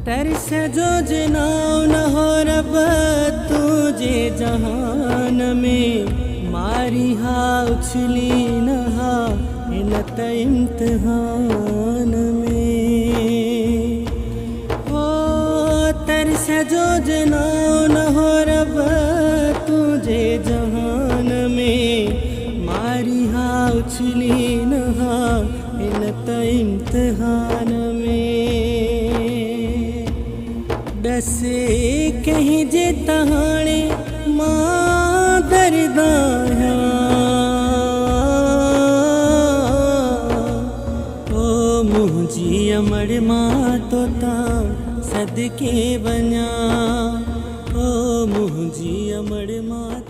तरसे जो जनाव न हो रब तुझे जहान में मारी हा उछली न हा इन त इम्तिहान में। ओ तरसे जो जनाव न हो रब तुझे जहान में मारी हा उछली न हा इन त इम्तिहान में। दसे कहीं जे तहाणे मां दरदां ओ मुंहिंजी अमड़ मां तो तां सदके वञा ओ मुंहिंजी अमड़ मां